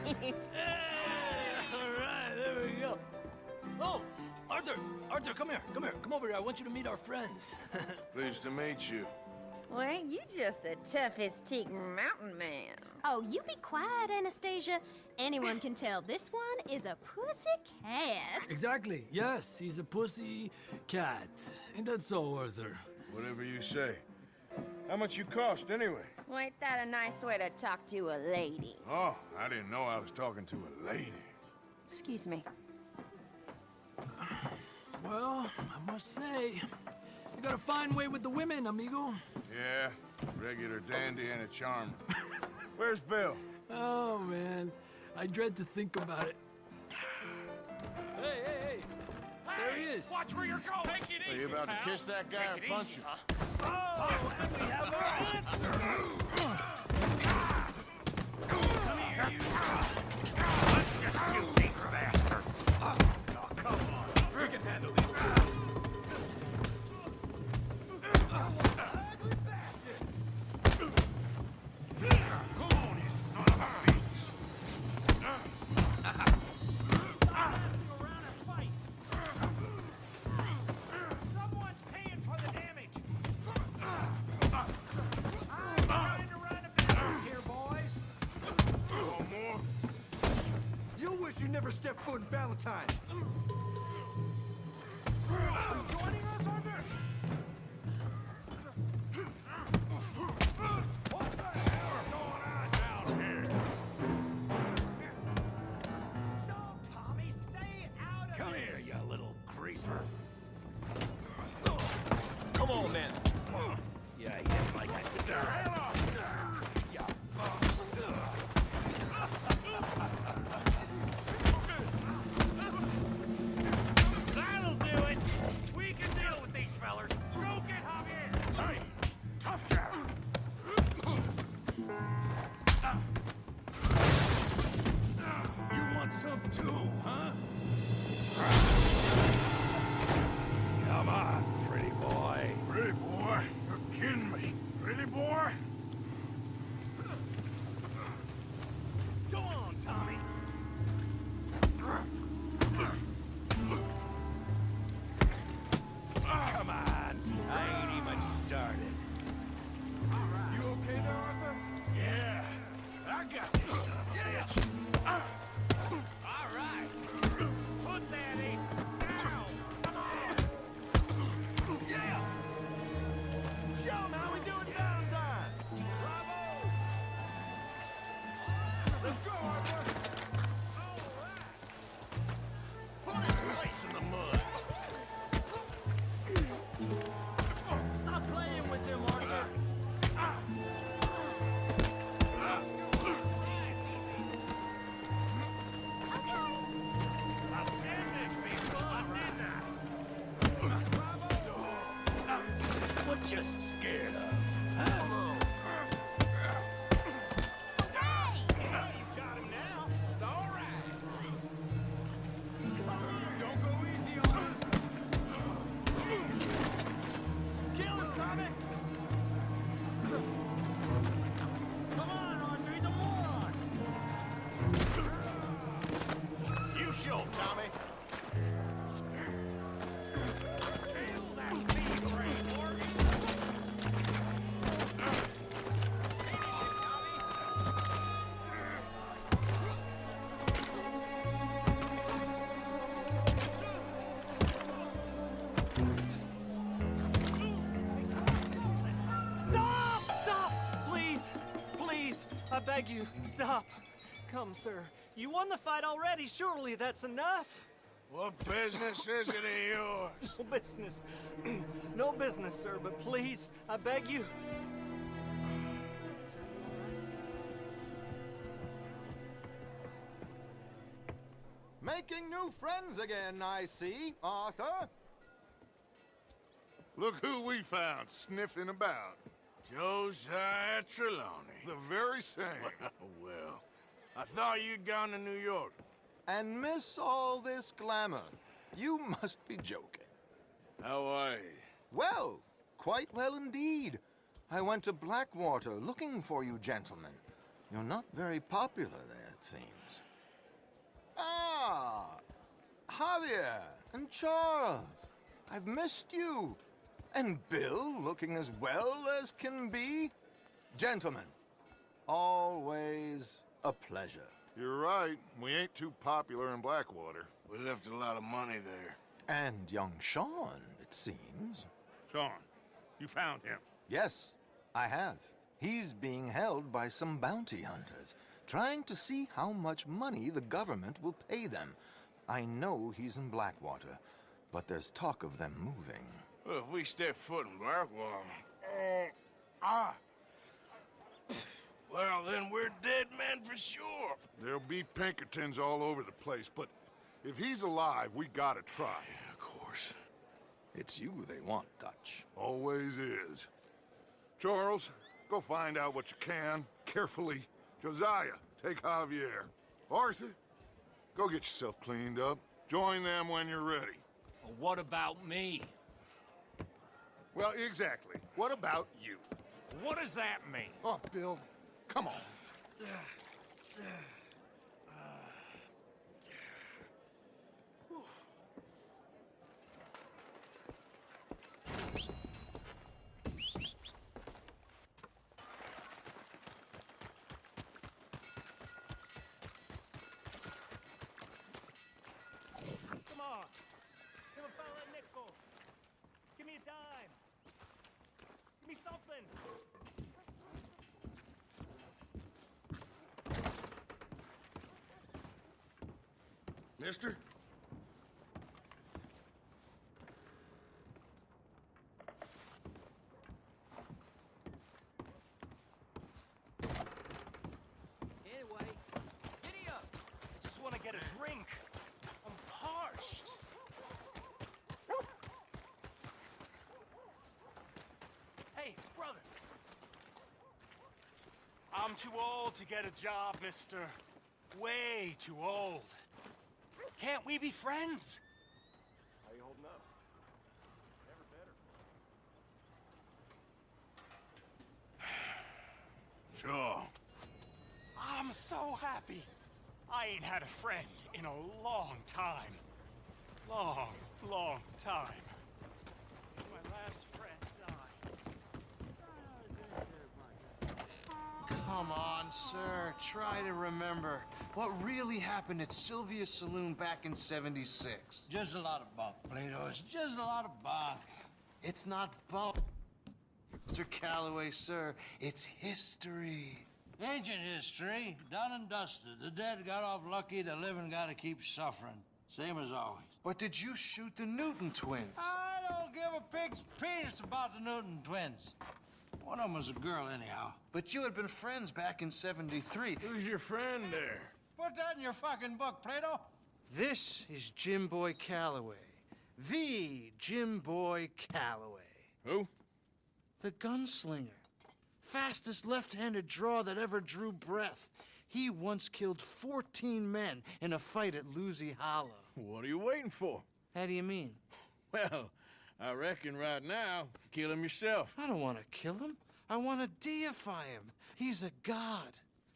All right, there we go. Oh, Arthur, come here. Come over here. I want you to meet our friends. Pleased to meet you. Well, ain't you just a tough-as-teak mountain man? Oh, you be quiet, Anastasia. Anyone can tell this one is a pussy cat. Exactly. Yes, he's a pussy cat. Ain't that so, Arthur? Whatever you say. How much you cost, anyway? Well, ain't that a nice way to talk to a lady? Oh, I didn't know I was talking to a lady. Excuse me. Well, I must say, you got a fine way with the women, amigo. Yeah, regular dandy and a charmer. Where's Bill? Oh, man. I dread to think about it. Hey! There he is. Watch where you're going. Take it Are easy, you about pal. to kiss that guy Take or it punch easy, him? huh? Oh, and we have our answer. Come here, you. Let's just shoot these bastards. Oh, come on. We can handle these guys. Ugly bastard. Come on, you son of a bitch. Stop messing around and fight. Someone's paying for the damage. I'm trying to run a business here, boys. One more? You wish you never stepped foot in Valentine. Are you joining us, Arthur? What the hell is going on down here? No, Tommy, stay out of Come this. here, you little greaser. Come on, man. Yeah, like that. Hell off. That'll do it. We can deal with these fellers. Go get Javier. Hey, tough guy. You want some too, huh? Come on, pretty boy. Pretty boy, you're kidding me. Pretty boy? Go on, Tommy. Come on. I ain't even started. You okay there, Arthur? Yeah, I got this son of a bitch. All right. Put that ape down. Come on. Yes! Show 'em how we do it Valentine. Bravo. Let's go, Arthur. All right. Put his face in the mud. Stop playing with him, Arthur. I'll send this people. I did that. What you scared of? Huh? Hey! You got him now. All right. Don't go easy on him. Kill him, Tommy. Come on, Arthur. He's a moron. You show, Tommy. Kill that thief, Ray Morgan. Stop! Stop! Please, I beg you, stop. Come, sir. You won the fight already. Surely that's enough. What business is it of yours? No business. No business, sir, but please, I beg you. Making new friends again, I see, Arthur. Look who we found sniffing about. Josiah Trelawney. The very same. Well, I thought you'd gone to New York. And miss all this glamour. You must be joking. How are you? Well, quite well indeed. I went to Blackwater looking for you gentlemen. You're not very popular there, it seems. Ah, Javier and Charles. I've missed you. And Bill looking as well as can be. Gentlemen, always a pleasure. You're right. We ain't too popular in Blackwater. We left a lot of money there. And young Sean, it seems. Sean, you found him. Yes, I have. He's being held by some bounty hunters, trying to see how much money the government will pay them. I know he's in Blackwater, but there's talk of them moving. Well, if we step foot in Blackwater... Well, then we're dead men for sure. There'll be Pinkertons all over the place, but if he's alive, we gotta try. Yeah, of course. It's you they want, Dutch. Always is. Charles, go find out what you can, carefully. Josiah, take Javier. Arthur, go get yourself cleaned up. Join them when you're ready. Well, what about me? Well, exactly. What about you? What does that mean? Oh, Bill, come on. Come on. Give a fella a nickel. Give me a dime. Give me something. Mister? Anyway, giddy up. I just want to get a drink. I'm parched. Hey, brother. I'm too old to get a job, mister. Way too old. Can't we be friends? How you holding up? Never better. Sure. I'm so happy. I ain't had a friend in a long time. Long time. My last friend died. Come on, sir. Try to remember. What really happened at Sylvia's Saloon back in '76? Just a lot of bunk, Plato. It's just a lot of bunk. It's not bunk, Mr. Calloway, sir. It's history. Ancient history, done and dusted. The dead got off lucky, the living gotta keep suffering. Same as always. But did you shoot the Newton twins? I don't give a pig's penis about the Newton twins. One of them was a girl, anyhow. But you had been friends back in '73. Who's your friend there? Put that in your fucking book, Plato. This is Jim Boy Calloway. The Jim Boy Calloway. Who? The gunslinger. Fastest left-handed draw that ever drew breath. He once killed 14 men in a fight at Lucy Hollow. What are you waiting for? How do you mean? Well, I reckon right now, kill him yourself. I don't want to kill him. I want to deify him. He's a god.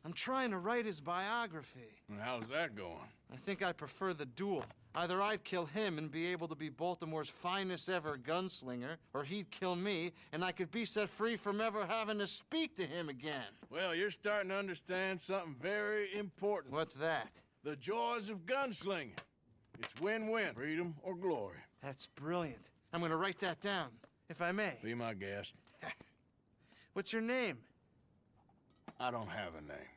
I'm trying to write his biography. And how's that going? I think I prefer the duel. Either I'd kill him and be able to be Baltimore's finest ever gunslinger, or he'd kill me and I could be set free from ever having to speak to him again. Well, you're starting to understand something very important. What's that? The joys of gunslinging. It's win-win, freedom or glory. That's brilliant. I'm gonna write that down, if I may. Be my guest. What's your name? I don't have a name.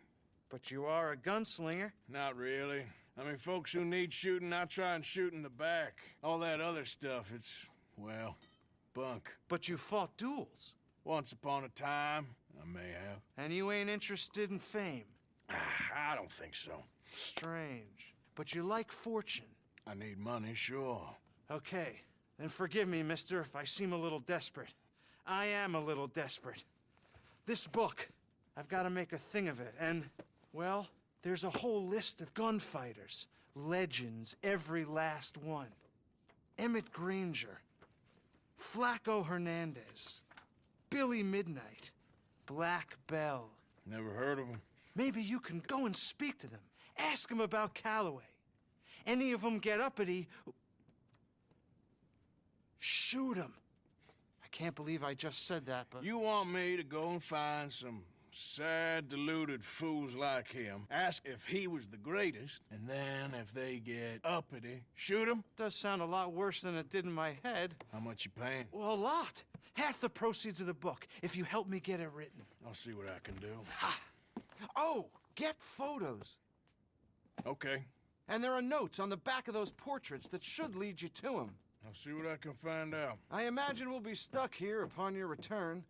But you are a gunslinger. Not really. I mean, folks who need shooting, I try and shoot in the back. All that other stuff, it's, well, bunk. But you fought duels. Once upon a time, I may have. And you ain't interested in fame. I don't think so. Strange. But you like fortune. I need money, sure. Okay, then forgive me, mister, if I seem a little desperate. I am a little desperate. This book, I've got to make a thing of it, and, well, there's a whole list of gunfighters. Legends, every last one. Emmett Granger, Flaco Hernandez, Billy Midnight, Black Bell. Never heard of him. Maybe you can go and speak to them. Ask him about Calloway. Any of them get uppity, shoot him. I can't believe I just said that, but... You want me to go and find some sad, deluded fools like him, ask if he was the greatest, and then if they get uppity, shoot him? Does sound a lot worse than it did in my head. How much you paying? Well, a lot. Half the proceeds of the book, if you help me get it written. I'll see what I can do. Ha! Oh, get photos. Okay. And there are notes on the back of those portraits that should lead you to him. I'll see what I can find out. I imagine we'll be stuck here upon your return.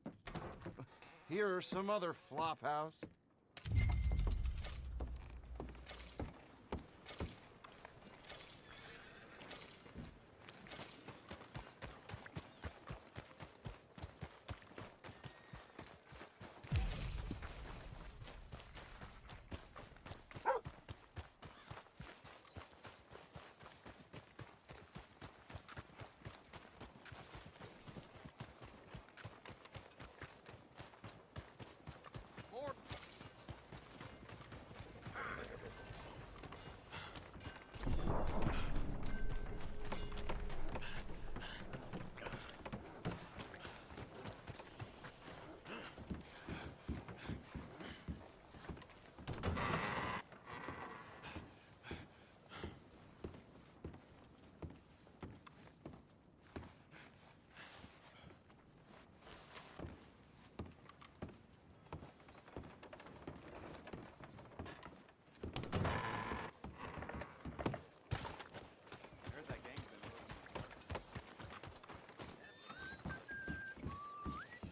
Here or some other flop house.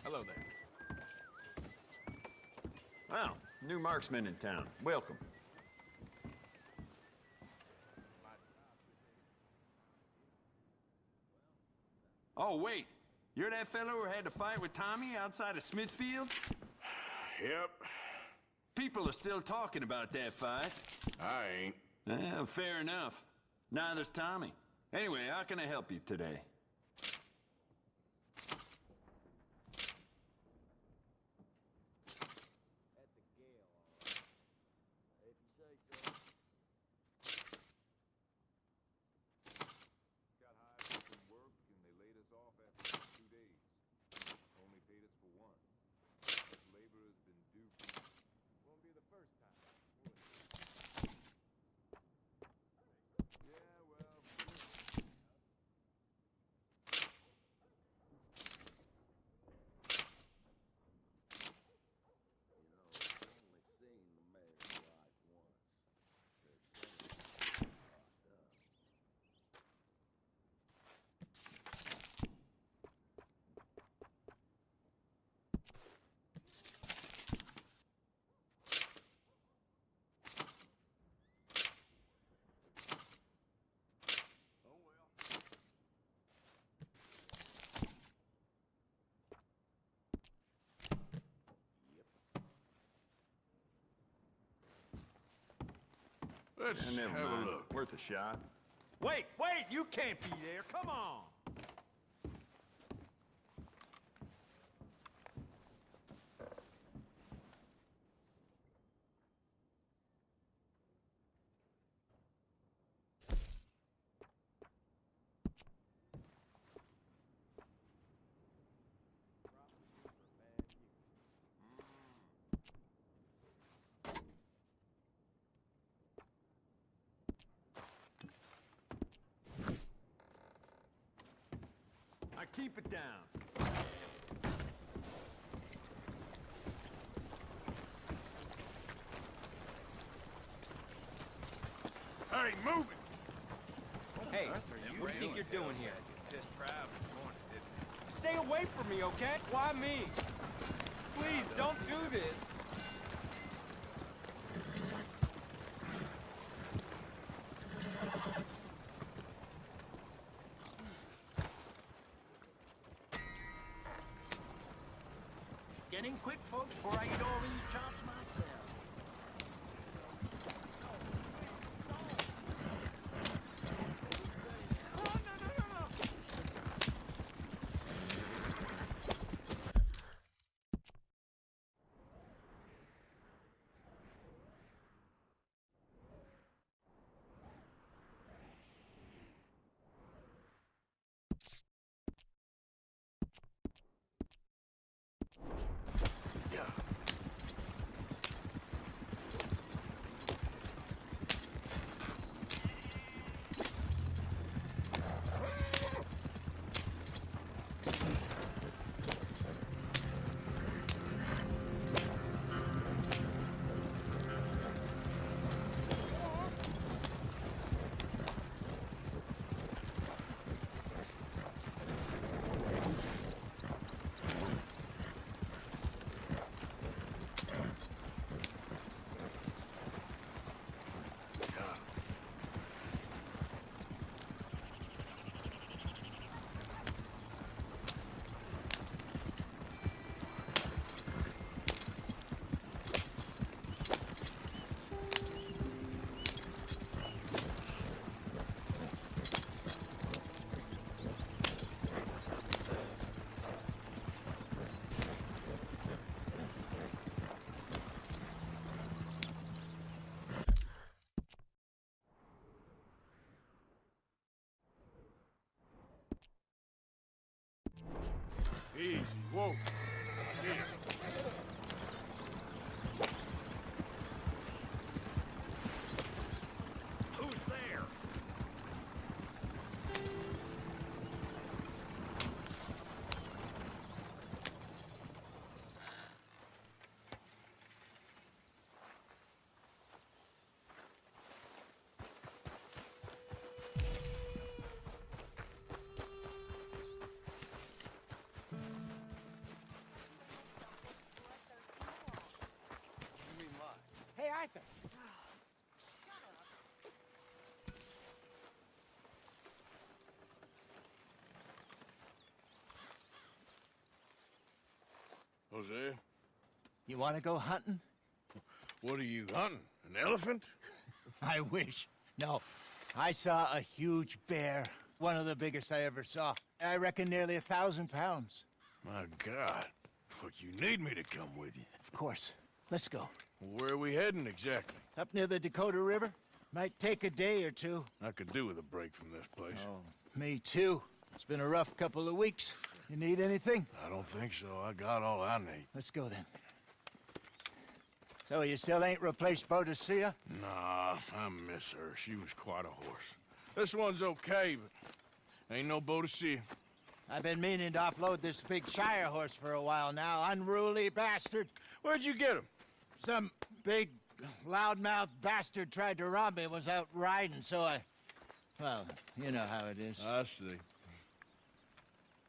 Hello there. Wow, new marksman in town. Welcome. Oh, wait. You're that fellow who had to fight with Tommy outside of Smithfield? Yep, People are still talking about that fight. I ain't. Fair enough. Neither's Tommy. Anyway, how can I help you today? Got hired from work and they laid us off after 2 days. Only paid us for one. This labor has been duped. Won't be the first time. Yeah, well. Let's have a look. Worth a shot. Wait! You can't be there. Come on! Now keep it down. Hey, move it! Hey, what do you think you're doing here? Just proud this morning, didn't you? Stay away from me, okay? Why me? Please, don't do this. Get in quick, folks, before I eat all these chops myself. Whoa. Here. Who's there? Hey, Arthur. Jose, You want to go hunting? what are you hunting? An elephant? I wish. No. I saw a huge bear. One of the biggest I ever saw. I reckon nearly 1,000 pounds. My God. Look, you need me to come with you. Of course. Let's go. Where are we heading exactly? Up near the Dakota River. Might take a day or two. I could do with a break from this place. Oh, me too. It's been a rough couple of weeks. You need anything? I don't think so. I got all I need. Let's go then. So you still ain't replaced Boadicea? Nah, I miss her. She was quite a horse. This one's okay, but ain't no Boadicea. I've been meaning to offload this big Shire horse for a while now. Unruly bastard. Where'd you get him? Some big, loudmouth bastard tried to rob me, was out riding, so well, you know how it is. I see.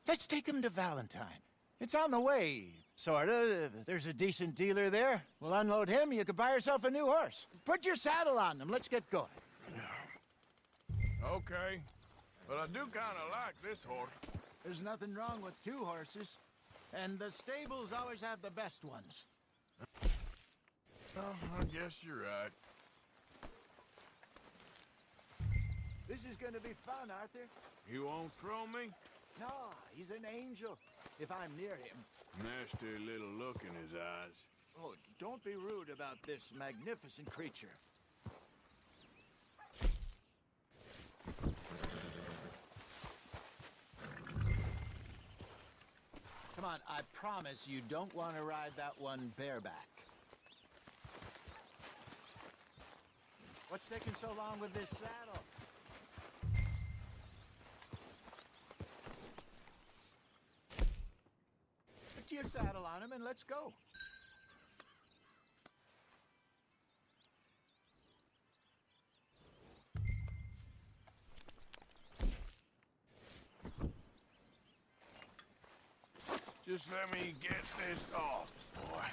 Let's take him to Valentine. It's on the way, sorta. There's a decent dealer there. We'll unload him, you could buy yourself a new horse. Put your saddle on him, let's get going. Okay, but I do kind of like this horse. There's nothing wrong with two horses, and the stables always have the best ones. Oh, I guess you're right. This is gonna be fun, Arthur. You won't throw me? No, he's an angel, if I'm near him. Nasty little look in his eyes. Oh, don't be rude about this magnificent creature. Come on, I promise you don't want to ride that one bareback. What's taking so long with this saddle? Put your saddle on him and let's go. Just let me get this off, boy.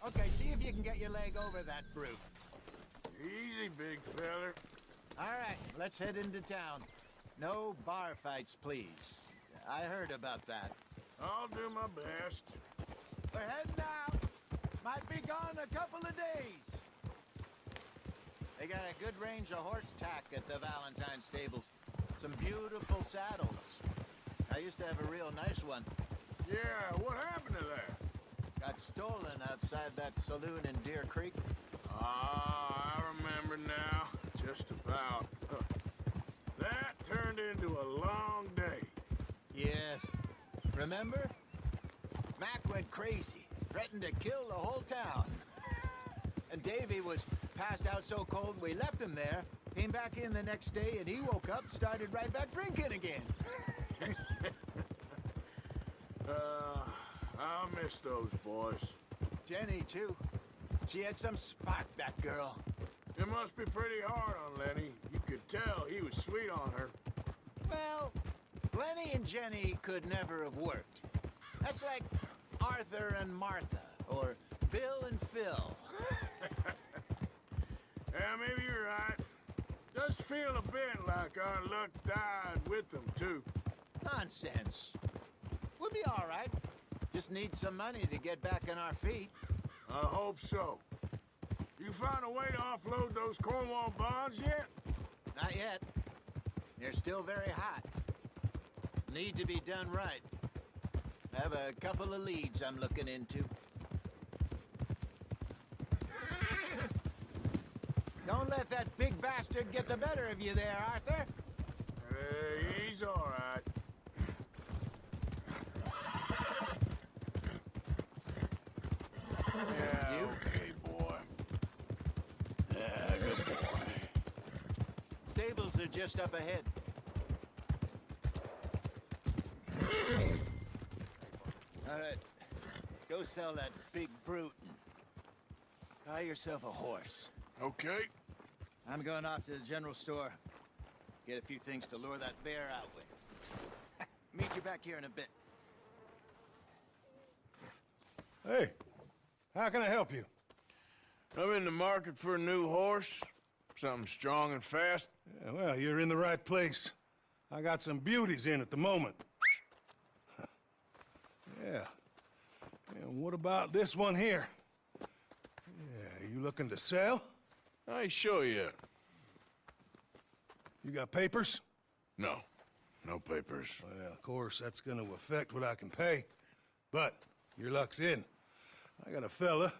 Okay, see if you can get your leg over that brute. Easy, big feller. All right, let's head into town. No bar fights, please. I heard about that. I'll do my best. We're heading out. Might be gone a couple of days. They got a good range of horse tack at the Valentine stables. Some beautiful saddles. I used to have a real nice one. Yeah, what happened to that? Got stolen outside that saloon in Deer Creek. Ah, I remember now. Just about. That turned into a long day. Yes. Remember? Mac went crazy. Threatened to kill the whole town. And Davy was passed out so cold we left him there. Came back in the next day and he woke up, started right back drinking again. I'll miss those boys. Jenny, too. She had some spark, that girl. It must be pretty hard on Lenny. You could tell he was sweet on her. Well, Lenny and Jenny could never have worked. That's like Arthur and Martha, or Bill and Phil. Yeah, maybe you're right. Does feel a bit like our luck died with them, too. Nonsense. We'll be all right. Just need some money to get back on our feet. I hope so. You found a way to offload those Cornwall bonds yet? Not yet. They're still very hot. Need to be done right. I have a couple of leads I'm looking into. let that big bastard get the better of you there, Arthur. He's all right. Yeah, okay, boy. Yeah, good boy. Stables are just up ahead. All right. Go sell that big brute. Buy yourself a horse. Okay. I'm going off to the general store. Get a few things to lure that bear out with. Meet you back here in a bit. Hey, how can I help you? I'm in the market for a new horse. Something strong and fast. Yeah, well, you're in the right place. I got some beauties in at the moment. Yeah. And what about this one here? Yeah, you looking to sell? I ain't sure yet. You got papers? No. No papers. Well, of course, that's gonna affect what I can pay. But your luck's in. I got a fella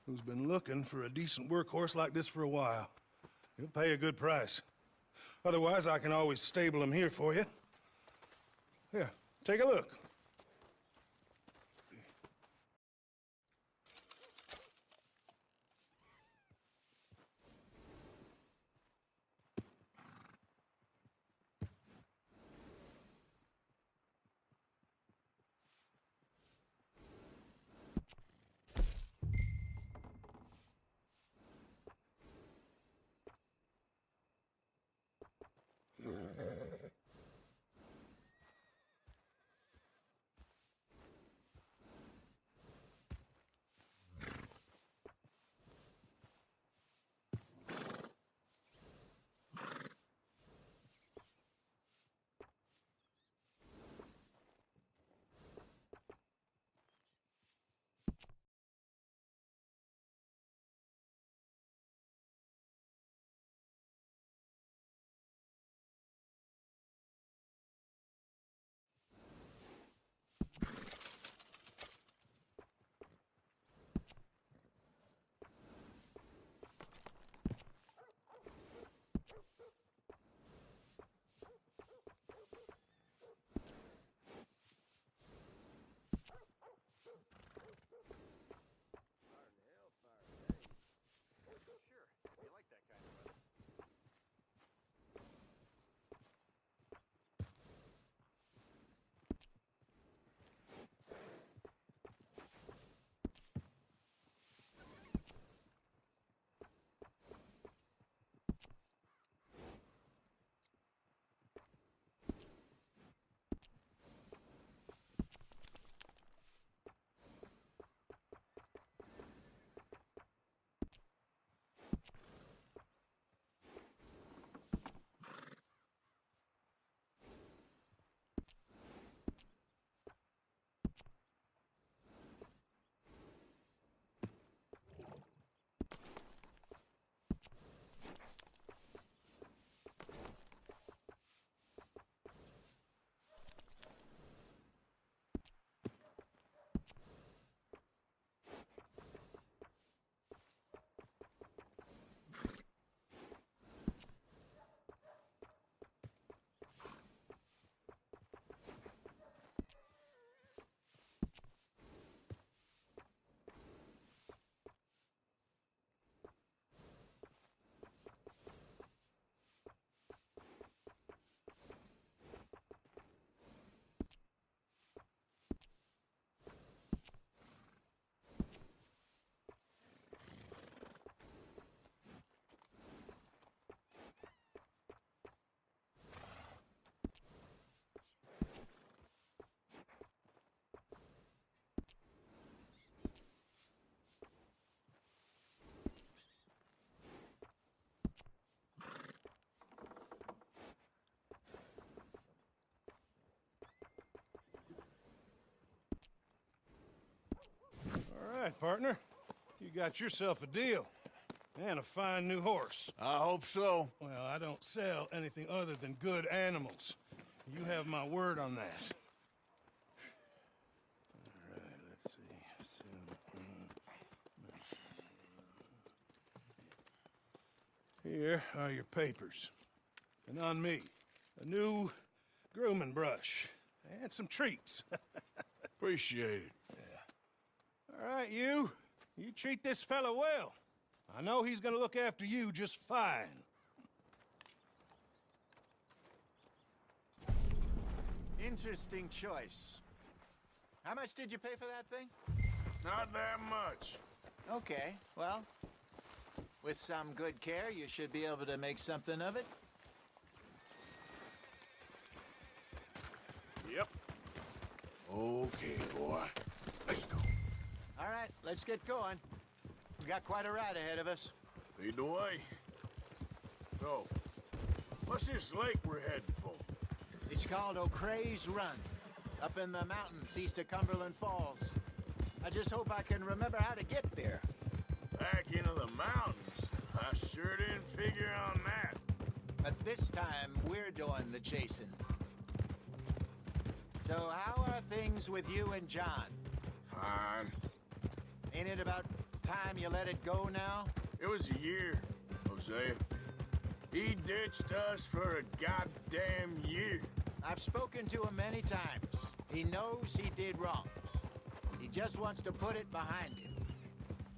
who's been looking for a decent workhorse like this for a while. He'll pay a good price. Otherwise, I can always stable him here for you. Here, take a look. All right, partner. You got yourself a deal. And a fine new horse. I hope so. Well, I don't sell anything other than good animals. You have my word on that. All right, let's see. Here are your papers. And on me, a new grooming brush and some treats. Appreciate it. All right, you treat this fella well. I know he's gonna look after you just fine. Interesting choice. How much did you pay for that thing? Not that much. Okay, well, with some good care, you should be able to make something of it. Yep. Okay, boy. Let's go. All right, let's get going. We got quite a ride ahead of us. Lead the way. So, what's this lake we're heading for? It's called O'Creagh's Run, up in the mountains east of Cumberland Falls. I just hope I can remember how to get there. Back into the mountains? I sure didn't figure on that. But this time, we're doing the chasing. So how are things with you and John? Fine. Ain't it about time you let it go now? It was a year, Hosea. He ditched us for a goddamn year. I've spoken to him many times. He knows he did wrong. He just wants to put it behind him.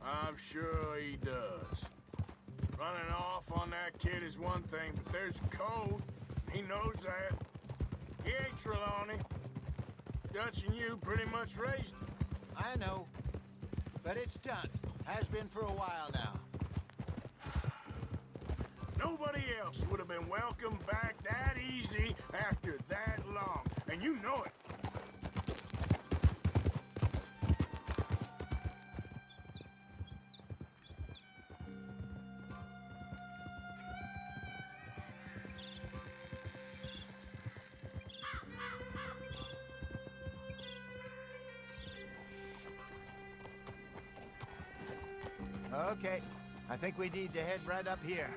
I'm sure he does. Running off on that kid is one thing, but there's code. He knows that. He ain't Trelawney. Dutch and you pretty much raised him. I know. But it's done. Has been for a while now. Nobody else would have been welcomed back that easy after that long. And you know it. Okay. I think we need to head right up here.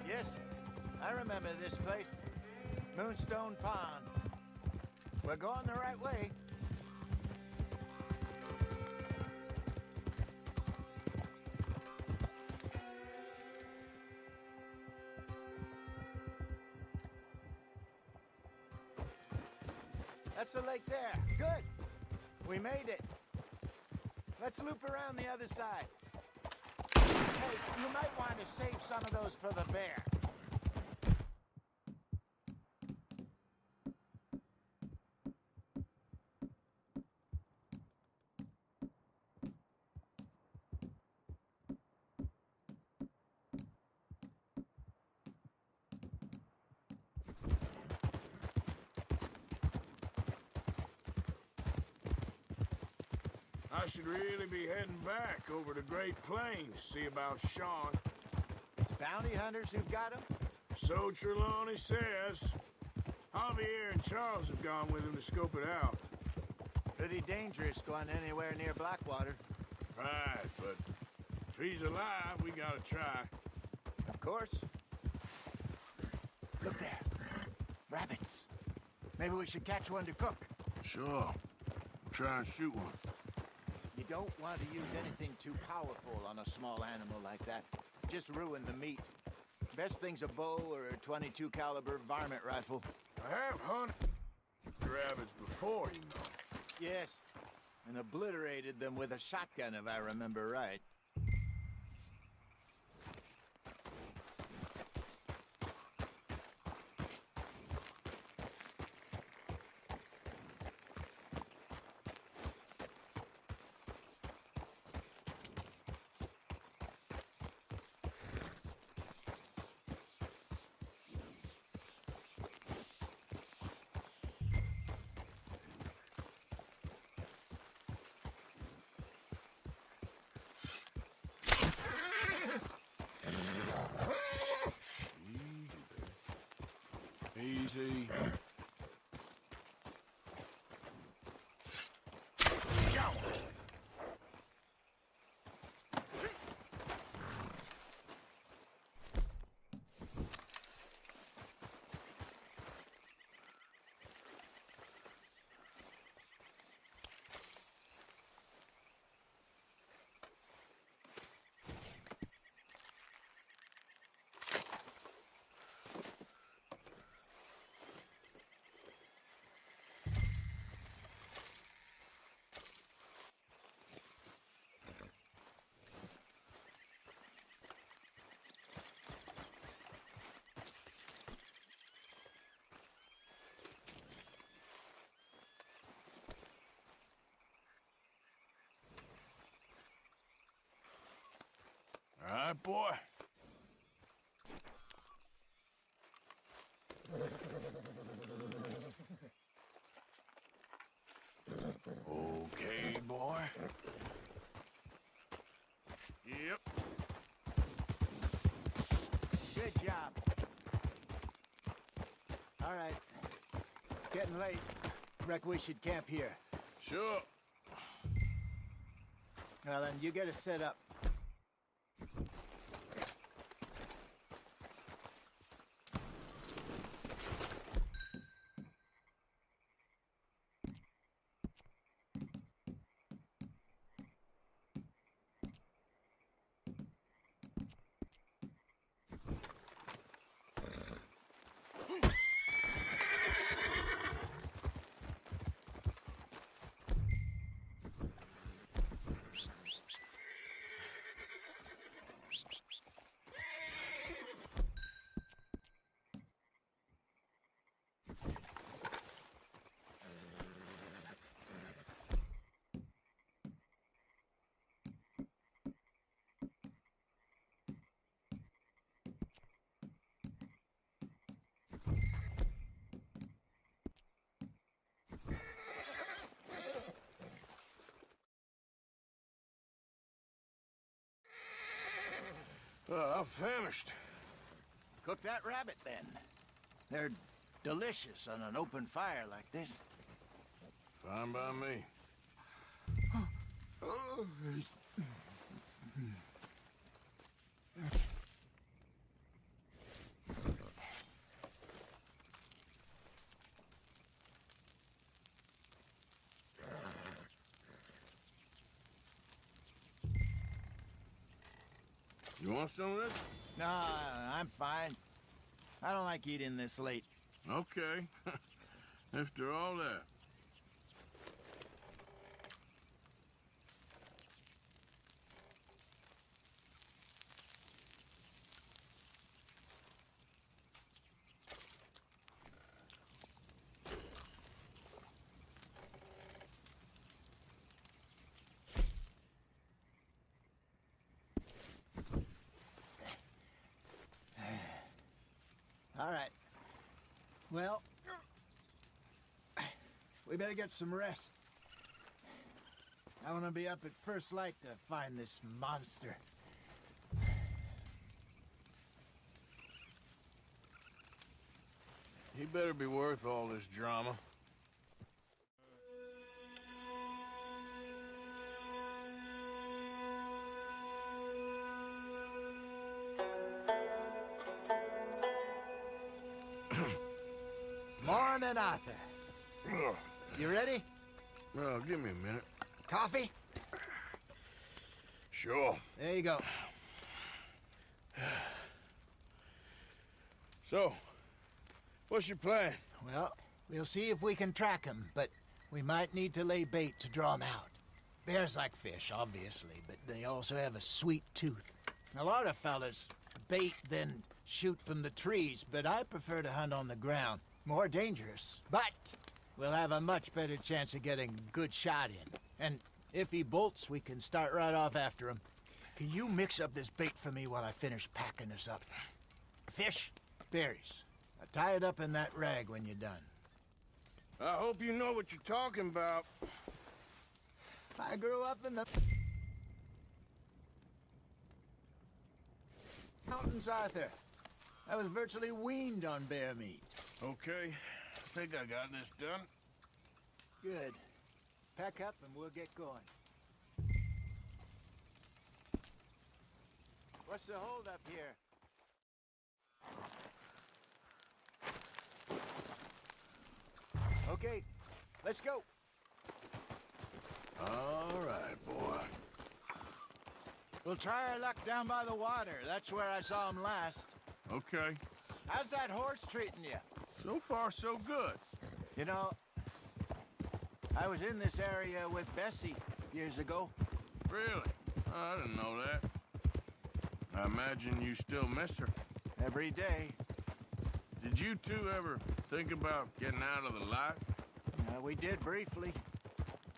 Yes, I remember this place. Moonstone Pond. We're going the right way. That's the lake there. Good. We made it. Let's loop around the other side. Hey, you might want to save some of those for the bear. I should really be heading back over to Great Plains, see about Sean. It's bounty hunters who've got him? So Trelawney says. Javier and Charles have gone with him to scope it out. Pretty dangerous going anywhere near Blackwater. Right, but if he's alive, we gotta try. Of course. Look there. Rabbits. Maybe we should catch one to cook. Sure. Try and shoot one. You don't want to use anything too powerful on a small animal like that. Just ruin the meat. Best thing's a bow or a .22 caliber varmint rifle. I have hunted rabbits before, you know. Yes, and obliterated them with a shotgun, if I remember right. Easy. right, boy? Okay, boy. Yep. Good job. All right. It's getting late. Reckon we should camp here. Sure. Well, then, you get us set up. I'm famished. Cook that rabbit, then. They're delicious on an open fire like this. Fine by me. You want some of this? No, I'm fine. I don't like eating this late. Okay. After all that. All right. Well, we better get some rest. I want to be up at first light to find this monster. He better be worth all this drama. Morning, Arthur. You ready? Well, give me a minute. Coffee? Sure. There you go. So, what's your plan? Well, we'll see if we can track him, but we might need to lay bait to draw him out. Bears like fish, obviously, but they also have a sweet tooth. A lot of fellas bait, then shoot from the trees, but I prefer to hunt on the ground. More dangerous, but we'll have a much better chance of getting a good shot in. And if he bolts, we can start right off after him. Can you mix up this bait for me while I finish packing this up? Fish, berries. Now tie it up in that rag when you're done. I hope you know what you're talking about. I grew up in the mountains, Arthur. I was virtually weaned on bear meat. Okay, I think I got this done. Good. Pack up and we'll get going. What's the holdup here? Okay, let's go. All right, boy. We'll try our luck down by the water. That's where I saw him last. Okay. How's that horse treating you? So far, so good. You know, I was in this area with Bessie years ago. Really? I didn't know that. I imagine you still miss her. Every day. Did you two ever think about getting out of the life? We did briefly.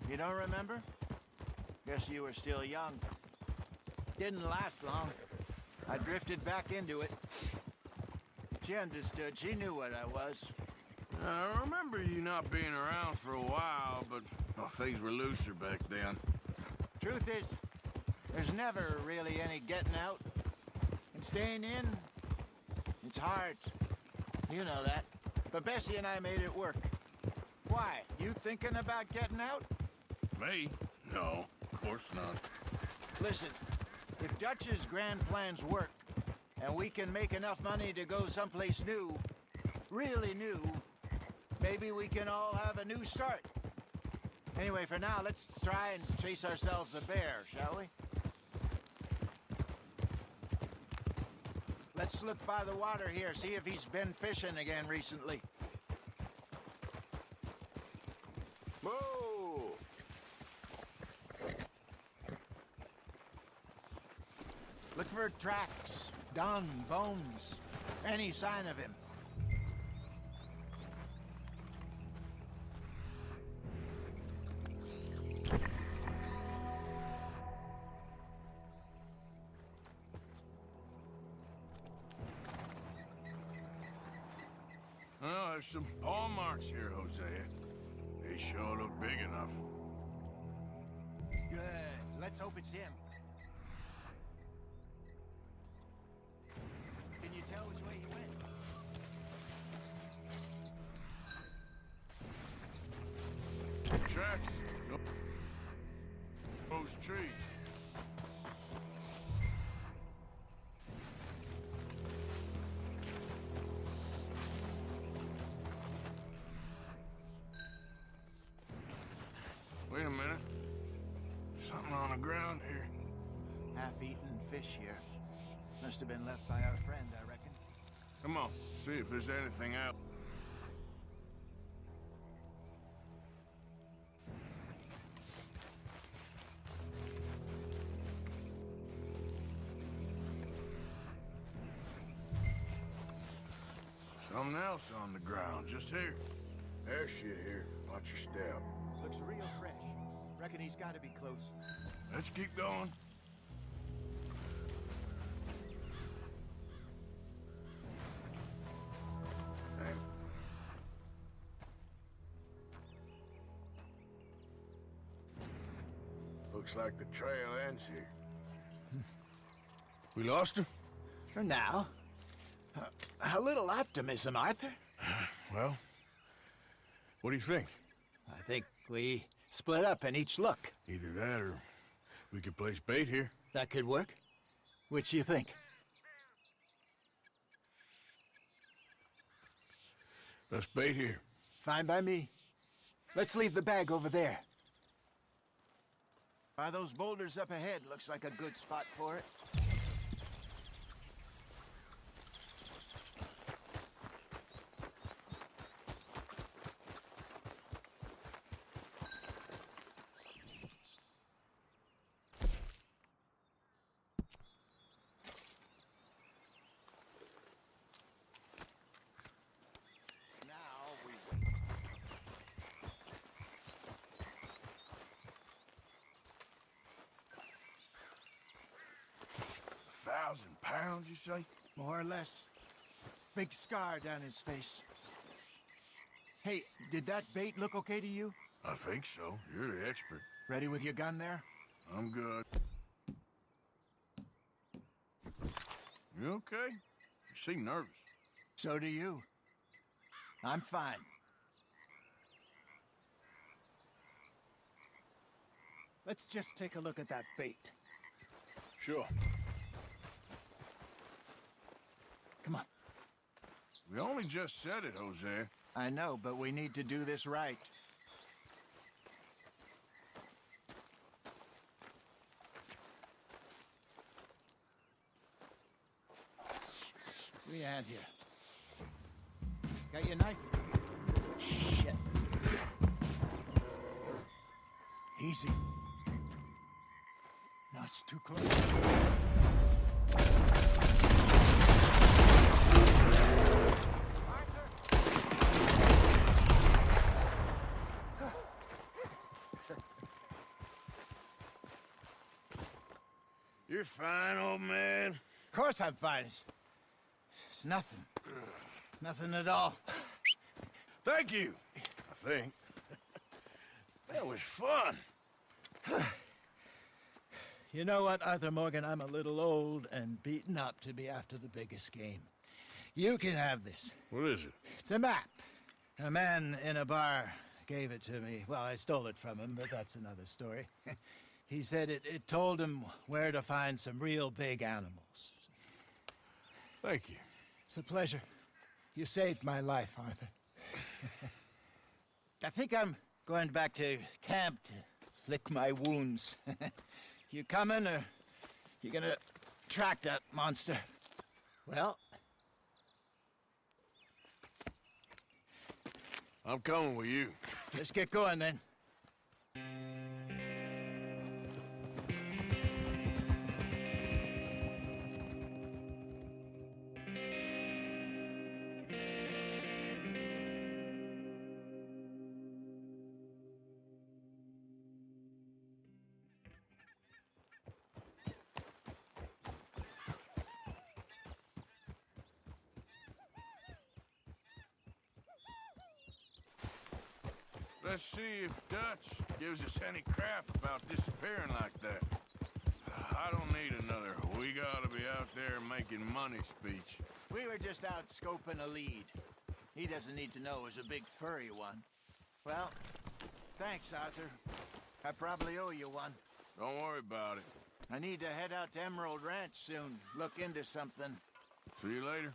You don't remember? Guess you were still young. Didn't last long. I drifted back into it. She understood. She knew what I was. I remember you not being around for a while, but well, things were looser back then. Truth is, there's never really any getting out. And staying in, it's hard. You know that. But Bessie and I made it work. Why? You thinking about getting out? Me? No, of course not. Listen, if Dutch's grand plans work, and we can make enough money to go someplace new, really new, maybe we can all have a new start. Anyway, for now, let's try and chase ourselves a bear, shall we? Let's look by the water here, see if he's been fishing again recently. Whoa! Look for tracks, dung, bones, any sign of him. Well, there's some paw marks here, Hosea. They sure look big enough. Good. Let's hope it's him. Can you tell which way he went? Tracks. Those trees. Wait a minute. Something on the ground here. Half-eaten fish here. Must have been left by our friend, I reckon. Come on, see if there's anything out. Something else on the ground, just here. There's shit here. Watch your step. Looks real fresh. Reckon he's got to be close. Let's keep going. Hey. Looks like the trail ends here. We lost him? For now. A little optimism, Arthur. Well, what do you think? I think we split up and each look. Either that or we could place bait here. That could work. Which do you think? Let's bait here. Fine by me. Let's leave the bag over there. By those boulders up ahead, looks like a good spot for it. £1,000, you say? More or less. Big scar down his face. Hey, did that bait look okay to you? I think so. You're the expert. Ready with your gun there? I'm good. You okay? You seem nervous. So do you. I'm fine. Let's just take a look at that bait. Sure. Come on. We only just said it, Jose. I know, but we need to do this right. Give me a hand here. Got your knife? Shit. Easy. No, it's too close. You're fine, old man. Of course I'm fine. It's nothing. Nothing at all. Thank you, I think. That was fun. You know what, Arthur Morgan? I'm a little old and beaten up to be after the biggest game. You can have this. What is it? It's a map. A man in a bar gave it to me. Well, I stole it from him, but that's another story. He said it told him where to find some real big animals. Thank you. It's a pleasure. You saved my life, Arthur. I think I'm going back to camp to lick my wounds. You coming, or you gonna track that monster? Well, I'm coming with you. let's get going then. Let's see if Dutch gives us any crap about disappearing like that. I don't need another "we gotta be out there making money" speech. We were just out scoping a lead. He doesn't need to know it was a big furry one. Well, thanks, Arthur. I probably owe you one. Don't worry about it. I need to head out to Emerald Ranch soon. Look into something. See you later.